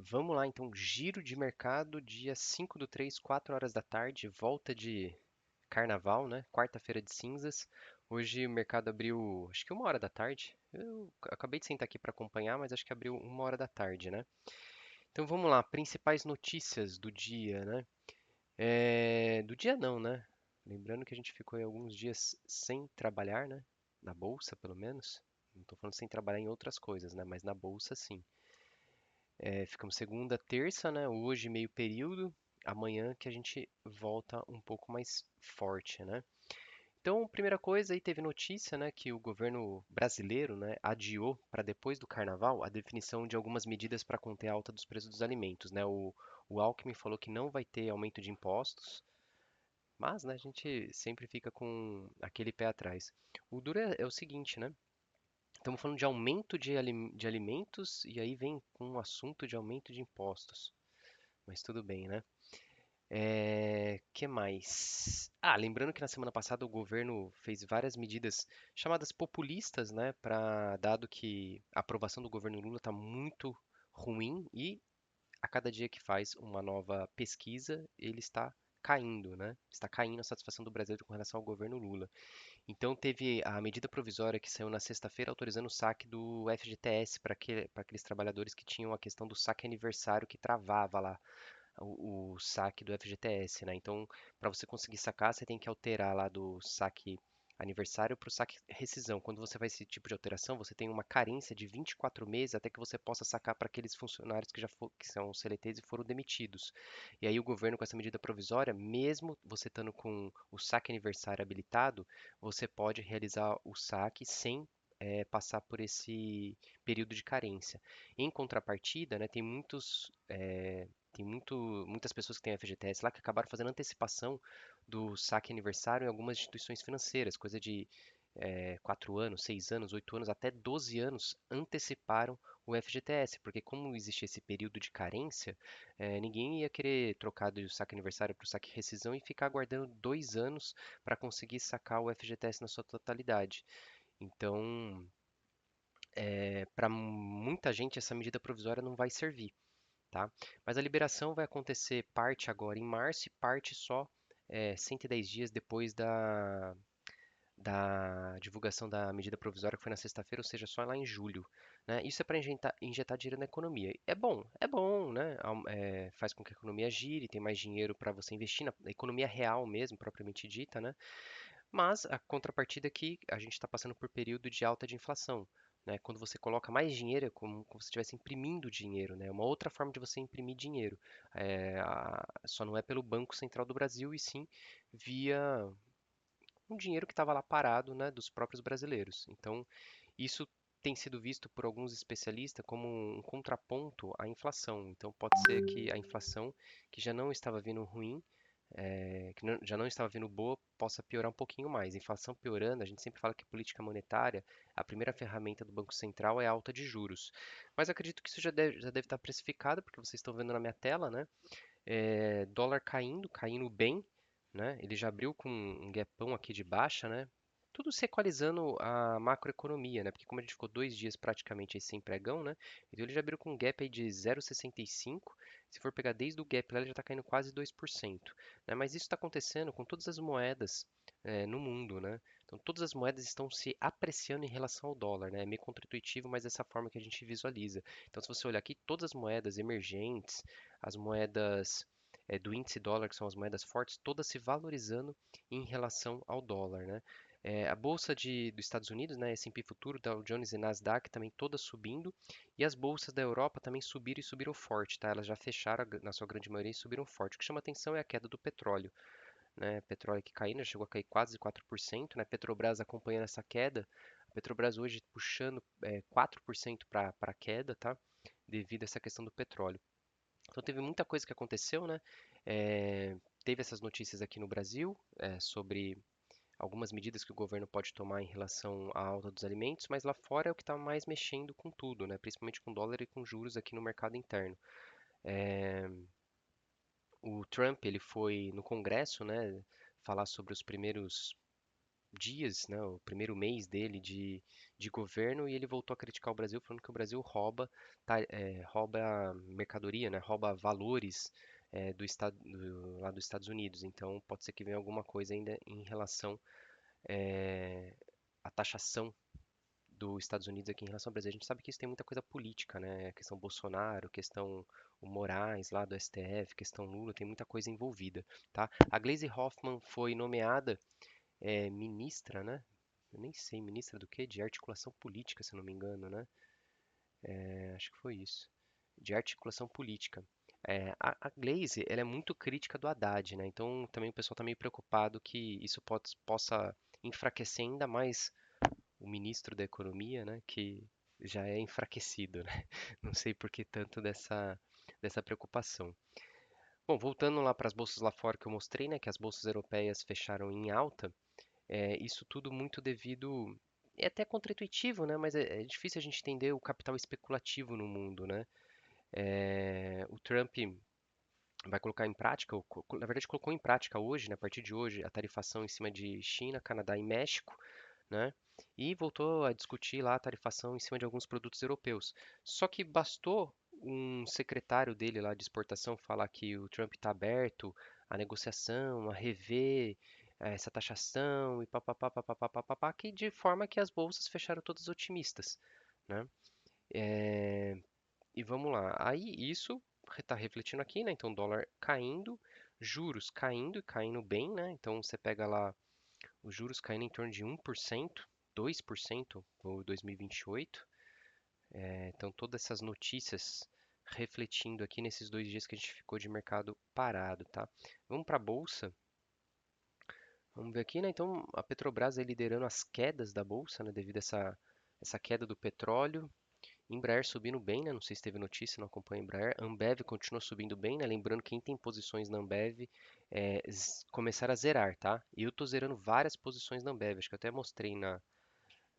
Vamos lá, então, giro de mercado, dia 5/3, 4 horas da tarde, volta de carnaval, né? Quarta-feira de cinzas. Hoje o mercado abriu, acho que 1 hora da tarde. Eu acabei de sentar aqui para acompanhar, mas acho que abriu 1 hora da tarde, né? Então vamos lá, principais notícias do dia, né? Do dia não, né? Lembrando que a gente ficou aí alguns dias sem trabalhar, né? Na bolsa, pelo menos. Não estou falando sem trabalhar em outras coisas, né? Mas na bolsa, sim. Ficamos segunda, terça, né? Hoje meio período, amanhã que a gente volta um pouco mais forte, né? Então, primeira coisa, aí teve notícia, né, que o governo brasileiro, né, adiou para depois do Carnaval a definição de algumas medidas para conter a alta dos preços dos alimentos, né? O Alckmin falou que não vai ter aumento de impostos, mas, né, a gente sempre fica com aquele pé atrás. O duro é o seguinte, né? Estamos falando de aumento de alimentos e aí vem com o assunto de aumento de impostos. Mas tudo bem, né? Que mais? Lembrando que na semana passada o governo fez várias medidas chamadas populistas, né? Dado que a aprovação do governo Lula está muito ruim e a cada dia que faz uma nova pesquisa, ele está caindo, né? Está caindo a satisfação do brasileiro com relação ao governo Lula. Então teve a medida provisória que saiu na sexta-feira autorizando o saque do FGTS para aqueles trabalhadores que tinham a questão do saque aniversário que travava lá o saque do FGTS, né? Então, para você conseguir sacar, você tem que alterar lá do saque aniversário para o saque rescisão. Quando você faz esse tipo de alteração, você tem uma carência de 24 meses até que você possa sacar para aqueles funcionários que são CLTs e foram demitidos. E aí o governo com essa medida provisória, mesmo você estando com o saque aniversário habilitado, você pode realizar o saque sem passar por esse período de carência. Em contrapartida, né, muitas pessoas que têm FGTS lá que acabaram fazendo antecipação do saque aniversário em algumas instituições financeiras, coisa de 4 anos, 6 anos, 8 anos, até 12 anos anteciparam o FGTS, porque como existia esse período de carência, ninguém ia querer trocar do saque aniversário para o saque rescisão e ficar aguardando 2 anos para conseguir sacar o FGTS na sua totalidade. Então, para muita gente, essa medida provisória não vai servir, tá? Mas a liberação vai acontecer parte agora em março e parte só 110 dias depois da divulgação da medida provisória que foi na sexta-feira, ou seja, só lá em julho, né? Isso é para injetar dinheiro na economia. É bom, né? Faz com que a economia gire, tem mais dinheiro para você investir na economia real mesmo, propriamente dita, né? Mas a contrapartida é que a gente está passando por período de alta de inflação. Né? Quando você coloca mais dinheiro, é como se estivesse imprimindo dinheiro, né? É uma outra forma de você imprimir dinheiro. Só não é pelo Banco Central do Brasil, e sim via um dinheiro que estava lá parado, né, dos próprios brasileiros. Então, isso tem sido visto por alguns especialistas como um contraponto à inflação. Então, pode ser que a inflação, que já não estava vindo ruim, já não estava vindo boa, possa piorar um pouquinho mais. A inflação piorando, a gente sempre fala que política monetária, a primeira ferramenta do Banco Central é a alta de juros. Mas acredito que isso já deve estar precificado, porque vocês estão vendo na minha tela, né? Dólar caindo bem, né? Ele já abriu com um gapão aqui de baixa, né? Tudo se equalizando a macroeconomia, né? Porque como a gente ficou 2 dias praticamente aí sem pregão, né? Então ele já abriu com um gap aí de 0,65. Se for pegar desde o gap lá, ele já está caindo quase 2%, né? Mas isso está acontecendo com todas as moedas no mundo, né? Então todas as moedas estão se apreciando em relação ao dólar, né? É meio contraintuitivo, mas dessa forma que a gente visualiza. Então se você olhar aqui, todas as moedas emergentes, as moedas do índice dólar, que são as moedas fortes, todas se valorizando em relação ao dólar, né? A bolsa dos Estados Unidos, né, S&P Futuro, Dow Jones e Nasdaq também todas subindo, e as bolsas da Europa também subiram e subiram forte, tá? Elas já fecharam na sua grande maioria e subiram forte. O que chama atenção é a queda do petróleo, né? Petróleo que caindo, já chegou a cair quase 4%, né? Petrobras acompanhando essa queda. A Petrobras hoje puxando 4% para a queda, tá? Devido a essa questão do petróleo. Então teve muita coisa que aconteceu, né? Teve essas notícias aqui no Brasil sobre algumas medidas que o governo pode tomar em relação à alta dos alimentos, mas lá fora é o que está mais mexendo com tudo, né? Principalmente com dólar e com juros aqui no mercado interno. O Trump ele foi no Congresso, né? Falar sobre os primeiros dias, né, o primeiro mês dele de governo, e ele voltou a criticar o Brasil, falando que o Brasil rouba, rouba mercadoria, né, rouba valores lá dos Estados Unidos. Então, pode ser que venha alguma coisa ainda em relação à taxação dos Estados Unidos aqui em relação ao Brasil. A gente sabe que isso tem muita coisa política, né? Questão Bolsonaro, questão o Moraes lá do STF, questão Lula, tem muita coisa envolvida, tá? A Gleisi Hoffmann foi nomeada ministra, né? Eu nem sei, ministra do quê? De articulação política, se eu não me engano, né? Acho que foi isso. De articulação política. A Glaze, ela é muito crítica do Haddad, né? Então também o pessoal está meio preocupado que isso possa enfraquecer ainda mais o ministro da Economia, né? Que já é enfraquecido, né? Não sei por que tanto dessa preocupação. Bom, voltando lá para as bolsas lá fora que eu mostrei, né? Que as bolsas europeias fecharam em alta. Isso tudo muito devido. É até contraintuitivo, né? Mas é difícil a gente entender o capital especulativo no mundo, né? O Trump vai colocar em prática, na verdade colocou em prática hoje, né, a partir de hoje, a tarifação em cima de China, Canadá e México, né? E voltou a discutir lá a tarifação em cima de alguns produtos europeus. Só que bastou um secretário dele lá de exportação falar que o Trump está aberto à negociação, a rever essa taxação e papapá, papapá, papapá, que de forma que as bolsas fecharam todas otimistas, né? E vamos lá. Aí isso está refletindo aqui, né? Então, dólar caindo, juros caindo e caindo bem, né? Então, você pega lá os juros caindo em torno de 1%, 2% no 2028. Então, todas essas notícias refletindo aqui nesses 2 dias que a gente ficou de mercado parado, tá? Vamos para a bolsa. Vamos ver aqui, né? Então, a Petrobras aí liderando as quedas da bolsa, né? Devido a essa queda do petróleo. Embraer subindo bem, né? Não sei se teve notícia, não acompanho a Embraer. Ambev continua subindo bem, né? Lembrando quem tem posições na Ambev começar a zerar, tá? E eu tô zerando várias posições na Ambev. Acho que eu até mostrei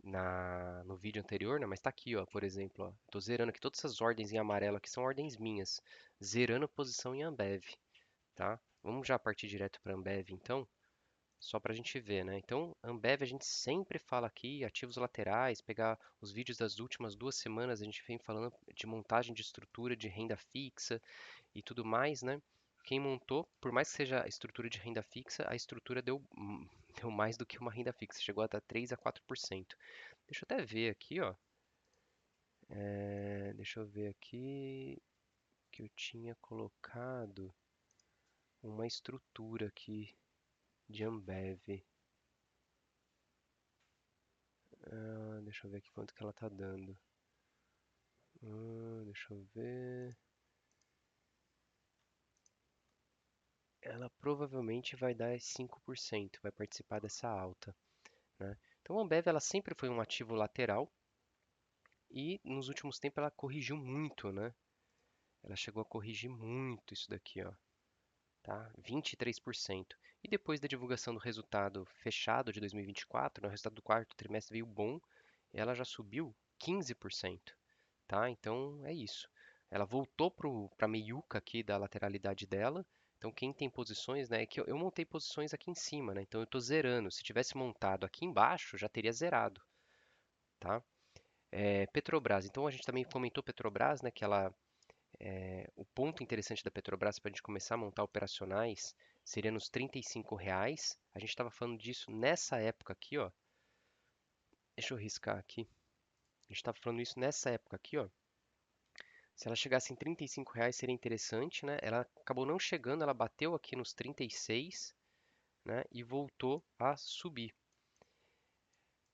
no vídeo anterior, né? Mas tá aqui, ó, por exemplo, ó. Tô zerando aqui todas essas ordens em amarelo aqui são ordens minhas, zerando posição em Ambev, tá? Vamos já partir direto para Ambev, então. Só para a gente ver, né? Então, Ambev a gente sempre fala aqui, ativos laterais, pegar os vídeos das últimas 2 semanas, a gente vem falando de montagem de estrutura de renda fixa e tudo mais, né? Quem montou, por mais que seja a estrutura de renda fixa, a estrutura deu mais do que uma renda fixa, chegou até 3 a 4%. Deixa eu até ver aqui, ó. Deixa eu ver aqui que eu tinha colocado uma estrutura aqui de Ambev. Deixa eu ver aqui quanto que ela tá dando. Deixa eu ver. Ela provavelmente vai dar 5%, vai participar dessa alta, né? Então a Ambev ela sempre foi um ativo lateral e nos últimos tempos ela corrigiu muito, né? Ela chegou a corrigir muito isso daqui, ó, tá? 23%. E depois da divulgação do resultado fechado de 2024, né, o resultado do quarto trimestre veio bom, ela já subiu 15%, tá? Então é isso. Ela voltou para a meiuca aqui da lateralidade dela. Então quem tem posições, né, é que eu montei posições aqui em cima, né? Então eu estou zerando. Se tivesse montado aqui embaixo, já teria zerado, tá? Petrobras. Então a gente também comentou Petrobras, né, que o ponto interessante da Petrobras para a gente começar a montar operacionais seria nos R$ 35. A gente estava falando disso nessa época aqui, ó. Deixa eu riscar aqui. A gente estava falando isso nessa época aqui, ó. Se ela chegasse em R$ 35 seria interessante, né? Ela acabou não chegando, ela bateu aqui nos 36, né? E voltou a subir.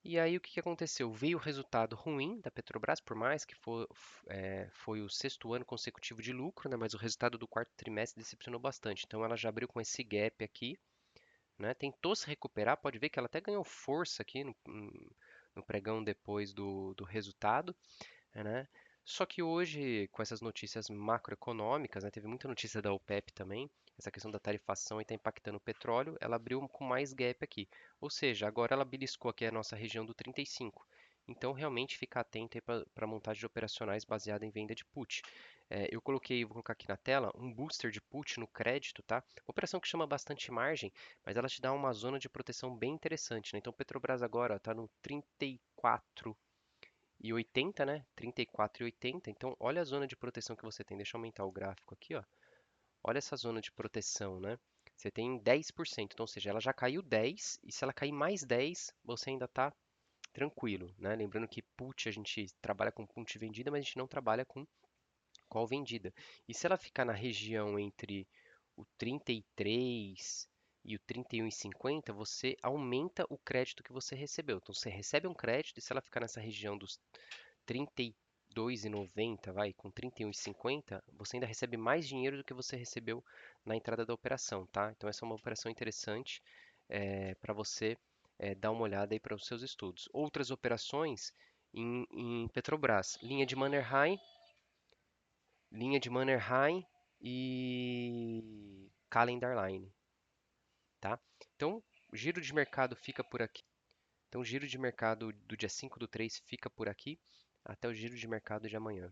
E aí o que que aconteceu? Veio o resultado ruim da Petrobras, por mais que foi o sexto ano consecutivo de lucro, né? Mas o resultado do quarto trimestre decepcionou bastante. Então ela já abriu com esse gap aqui, né? Tentou se recuperar, pode ver que ela até ganhou força aqui no pregão depois do resultado, né? Só que hoje, com essas notícias macroeconômicas, né, teve muita notícia da OPEP também, essa questão da tarifação está impactando o petróleo, ela abriu com mais gap aqui. Ou seja, agora ela beliscou aqui a nossa região do 35. Então, realmente ficar atento aí para montagem de operacionais baseada em venda de put. Eu coloquei, vou colocar aqui na tela, um booster de put no crédito, tá? Uma operação que chama bastante margem, mas ela te dá uma zona de proteção bem interessante, né? Então, Petrobras agora está no 34,80, né? 34,80. Então, olha a zona de proteção que você tem. Deixa eu aumentar o gráfico aqui, ó. Olha essa zona de proteção, né? Você tem 10%, então, ou seja, ela já caiu 10 e se ela cair mais 10, você ainda está tranquilo, né? Lembrando que put a gente trabalha com put vendida, mas a gente não trabalha com call vendida. E se ela ficar na região entre o 33 e o 31,50, você aumenta o crédito que você recebeu. Então você recebe um crédito e se ela ficar nessa região dos 32,90, vai, com 31,50, você ainda recebe mais dinheiro do que você recebeu na entrada da operação, tá? Então essa é uma operação interessante para você dar uma olhada aí para os seus estudos. Outras operações em Petrobras, linha de Mannerheim e Calendar Line, tá? Então, o giro de mercado fica por aqui. Então, o giro de mercado do dia 5 do 3 fica por aqui até o giro de mercado de amanhã.